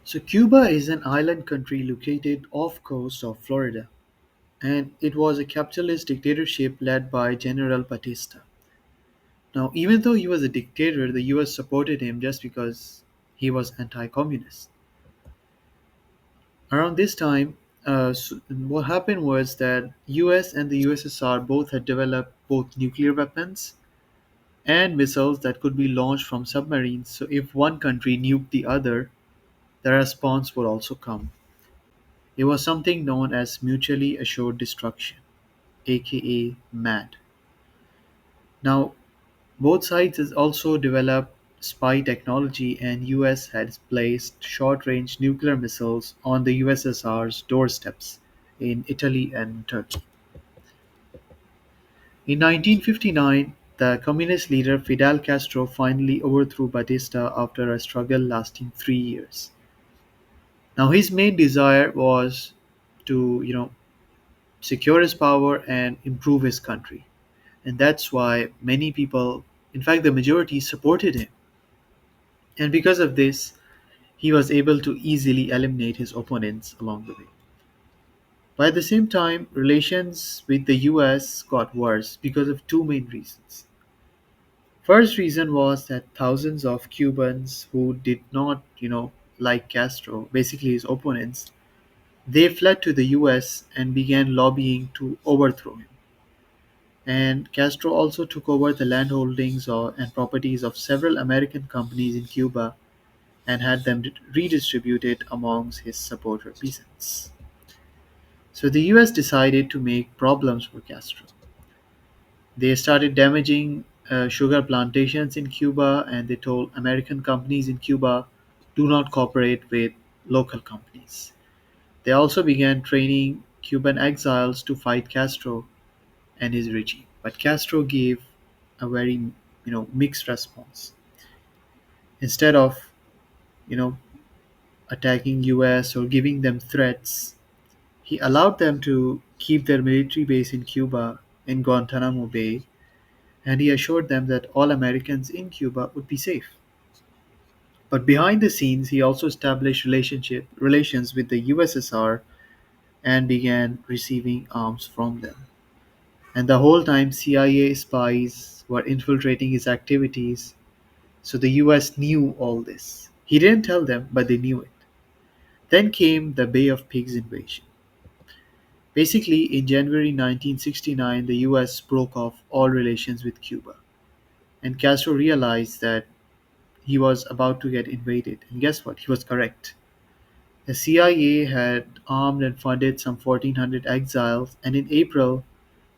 So Cuba is an island country located off coast of Florida, and it was a capitalist dictatorship led by General Batista. Now, even though he was a dictator, the US supported him just because he was anti-communist. Around this time, what happened was that US and the USSR both had developed both nuclear weapons and missiles that could be launched from submarines. So if one country nuked the other, the response would also come. It was something known as mutually assured destruction, aka MAD. Now, both sides has also developed spy technology, and US has placed short-range nuclear missiles on the USSR's doorsteps in Italy and Turkey. In 1959, the communist leader Fidel Castro finally overthrew Batista after a struggle lasting 3 years. Now, his main desire was to, secure his power and improve his country. And that's why many people, in fact, the majority, supported him. And because of this, he was able to easily eliminate his opponents along the way. But at the same time, relations with the US got worse because of two main reasons. First reason was that thousands of Cubans who did not, like Castro, basically his opponents, they fled to the US and began lobbying to overthrow him. And Castro also took over the landholdings and properties of several American companies in Cuba and had them redistributed amongst his supporter peasants. So the US decided to make problems for Castro. They started damaging sugar plantations in Cuba, and they told American companies in Cuba do not cooperate with local companies. They also began training Cuban exiles to fight Castro and his regime. But Castro gave a very mixed response. Instead of you know attacking US or giving them threats, he allowed them to keep their military base in Cuba in Guantanamo Bay, and he assured them that all Americans in Cuba would be safe. But behind the scenes, he also established relations with the USSR and began receiving arms from them. And the whole time, CIA spies were infiltrating his activities, so the US knew all this. He didn't tell them, but they knew it. Then came the Bay of Pigs invasion. Basically, in January 1969, the US broke off all relations with Cuba, and Castro realized that he was about to get invaded. And guess what? He was correct. The CIA had armed and funded some 1,400 exiles, and in April,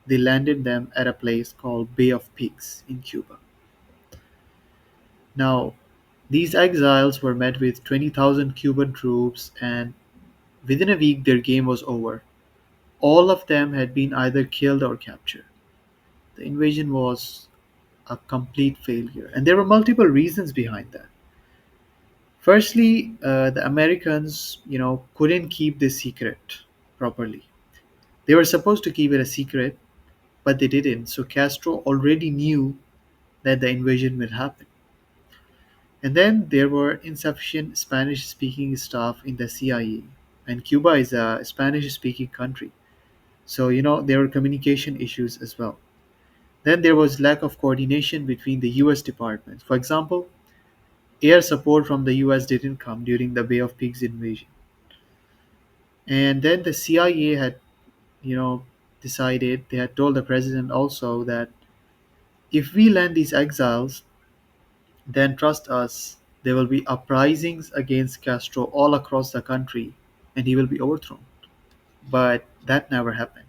they landed them at a place called Bay of Pigs in Cuba. Now, these exiles were met with 20,000 Cuban troops, and within a week, their game was over. All of them had been either killed or captured. The invasion was a complete failure, and there were multiple reasons behind that. Firstly, the Americans, couldn't keep this secret properly. They were supposed to keep it a secret, but they didn't. So Castro already knew that the invasion would happen. And then there were insufficient Spanish speaking staff in the CIA. And Cuba is a Spanish speaking country. So, there were communication issues as well. Then there was lack of coordination between the US departments. For example, air support from the US didn't come during the Bay of Pigs invasion. And then the CIA had, you know, decided, they had told the president also that if we land these exiles, then trust us, there will be uprisings against Castro all across the country and he will be overthrown. But that never happened.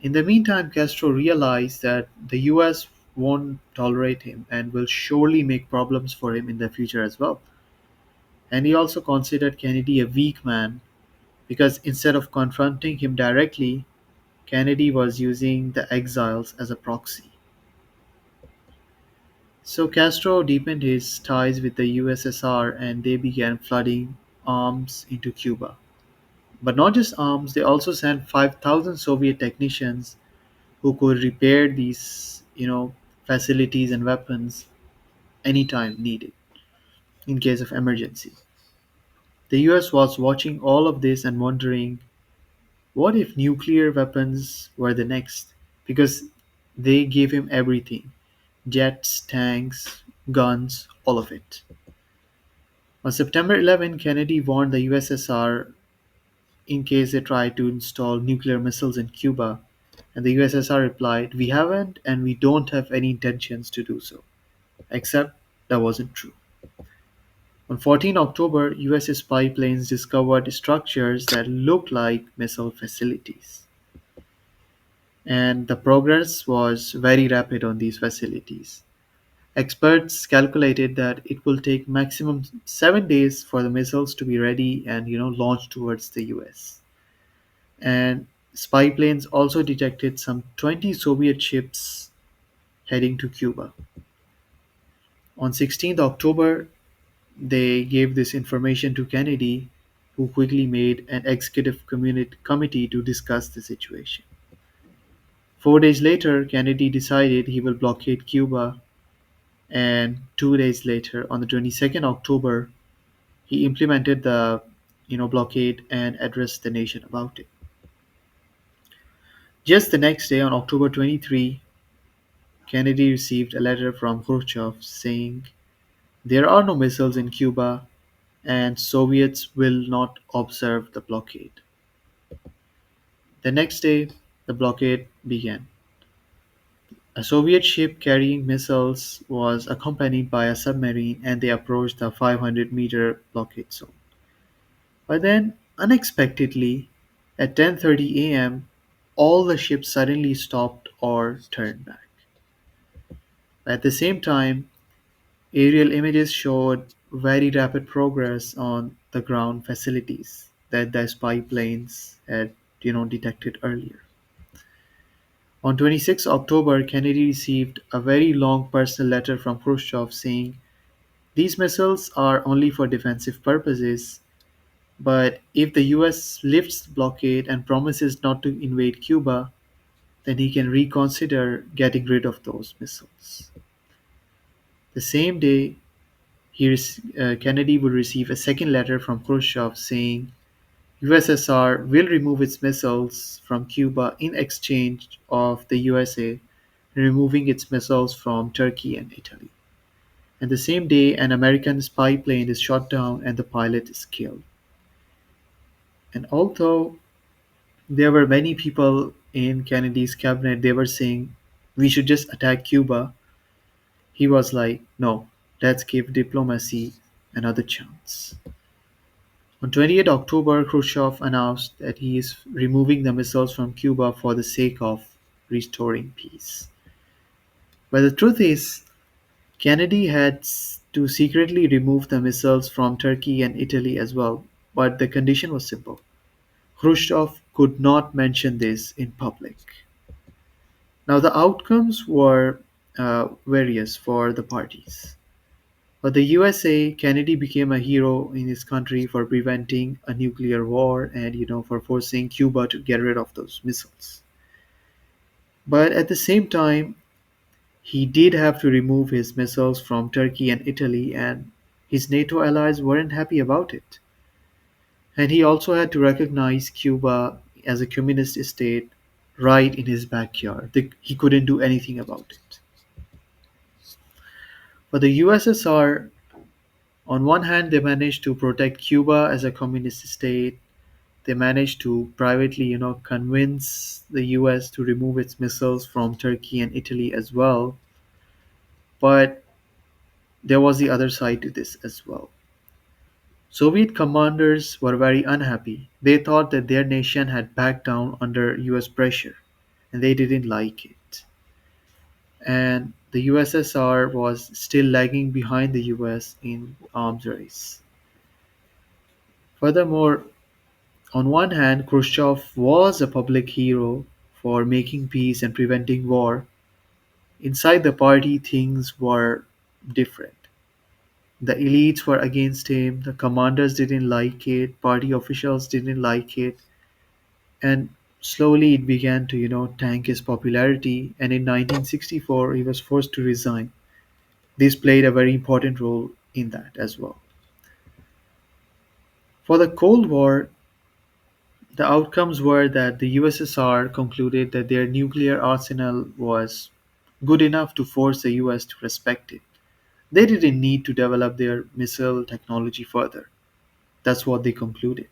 In the meantime, Castro realized that the US won't tolerate him and will surely make problems for him in the future as well. And he also considered Kennedy a weak man because instead of confronting him directly, Kennedy was using the exiles as a proxy. So Castro deepened his ties with the USSR and they began flooding arms into Cuba. But not just arms, they also sent 5,000 Soviet technicians who could repair these, facilities and weapons anytime needed in case of emergency. The US was watching all of this and wondering, what if nuclear weapons were the next? Because they gave him everything: jets, tanks, guns, all of it. On September 11, Kennedy warned the USSR in case they tried to install nuclear missiles in Cuba, and the USSR replied, "We haven't and we don't have any intentions to do so." Except that wasn't true. On 14 October, US spy planes discovered structures that looked like missile facilities. And the progress was very rapid on these facilities. Experts calculated that it will take maximum 7 days for the missiles to be ready and launched towards the US. And spy planes also detected some 20 Soviet ships heading to Cuba. On 16th October, they gave this information to Kennedy, who quickly made an executive committee to discuss the situation. 4 days later, Kennedy decided he will blockade Cuba, and 2 days later, on the 22nd October, he implemented the blockade and addressed the nation about it. Just the next day, on October 23, Kennedy received a letter from Khrushchev saying, "There are no missiles in Cuba and Soviets will not observe the blockade." The next day, the blockade began. A Soviet ship carrying missiles was accompanied by a submarine and they approached the 500-meter blockade zone. But then, unexpectedly, at 10:30 a.m., all the ships suddenly stopped or turned back. At the same time, aerial images showed very rapid progress on the ground facilities that the spy planes had detected earlier. On 26 October, Kennedy received a very long personal letter from Khrushchev saying, "These missiles are only for defensive purposes, but if the US lifts the blockade and promises not to invade Cuba, then he can reconsider getting rid of those missiles." The same day, Kennedy would receive a second letter from Khrushchev saying USSR will remove its missiles from Cuba in exchange of the USA removing its missiles from Turkey and Italy. And the same day, an American spy plane is shot down and the pilot is killed. And although there were many people in Kennedy's cabinet, they were saying we should just attack Cuba. He was like, no, let's give diplomacy another chance. On 28 October, Khrushchev announced that he is removing the missiles from Cuba for the sake of restoring peace. But the truth is, Kennedy had to secretly remove the missiles from Turkey and Italy as well, but the condition was simple. Khrushchev could not mention this in public. Now, the outcomes were various for the parties. For the USA, Kennedy became a hero in his country for preventing a nuclear war and, for forcing Cuba to get rid of those missiles. But at the same time, he did have to remove his missiles from Turkey and Italy, and his NATO allies weren't happy about it. And he also had to recognize Cuba as a communist state right in his backyard. He couldn't do anything about it. For the USSR, on one hand, they managed to protect Cuba as a communist state. They managed to privately, convince the US to remove its missiles from Turkey and Italy as well. But there was the other side to this as well. Soviet commanders were very unhappy. They thought that their nation had backed down under US pressure, and they didn't like it. And the USSR was still lagging behind the US in arms race. Furthermore, on one hand, Khrushchev was a public hero for making peace and preventing war. Inside the party, things were different. The elites were against him, the commanders didn't like it, party officials didn't like it, and slowly it began to, tank his popularity. And in 1964, he was forced to resign. This played a very important role in that as well. For the Cold War, the outcomes were that the USSR concluded that their nuclear arsenal was good enough to force the US to respect it. They didn't need to develop their missile technology further. That's what they concluded.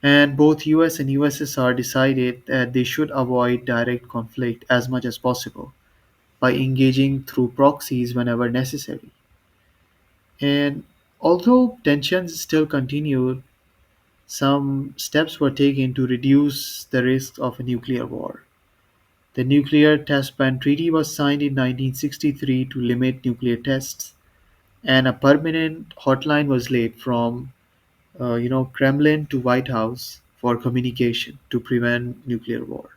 And both US and USSR decided that they should avoid direct conflict as much as possible by engaging through proxies whenever necessary. And although tensions still continued, some steps were taken to reduce the risk of a nuclear war. The Nuclear Test Ban Treaty was signed in 1963 to limit nuclear tests, and a permanent hotline was laid from Kremlin to White House for communication to prevent nuclear war.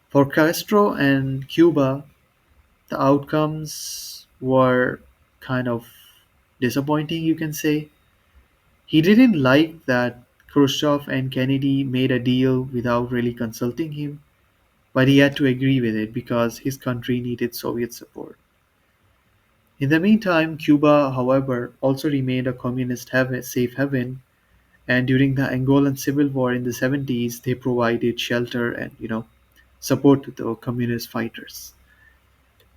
For Castro and Cuba, the outcomes were kind of disappointing, you can say. He didn't like that Khrushchev and Kennedy made a deal without really consulting him, but he had to agree with it because his country needed Soviet support. In the meantime, Cuba, however, also remained a communist safe haven, and during the Angolan Civil War in the 70s, they provided shelter and support to the communist fighters.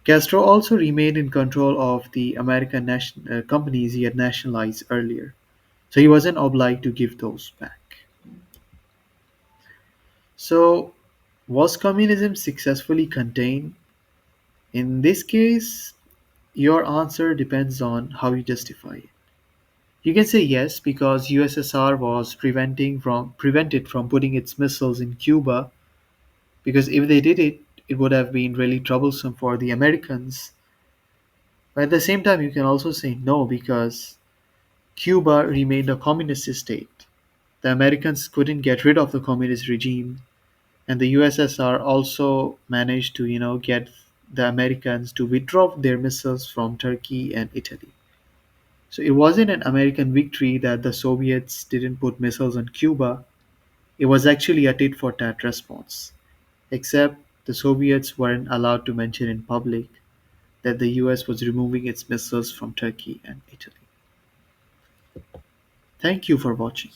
Castro also remained in control of the American companies he had nationalized earlier, so he wasn't obliged to give those back. So, was communism successfully contained? In this case, your answer depends on how you justify it. You can say yes because USSR was prevented from putting its missiles in Cuba, because if they did it, it would have been really troublesome for the Americans. But at the same time, you can also say no because Cuba remained a communist state. The Americans couldn't get rid of the communist regime, and the USSR also managed to, get the Americans to withdraw their missiles from Turkey and Italy. So it wasn't an American victory that the Soviets didn't put missiles on Cuba. It was actually a tit for tat response, except the Soviets weren't allowed to mention in public that the US was removing its missiles from Turkey and Italy. Thank you for watching.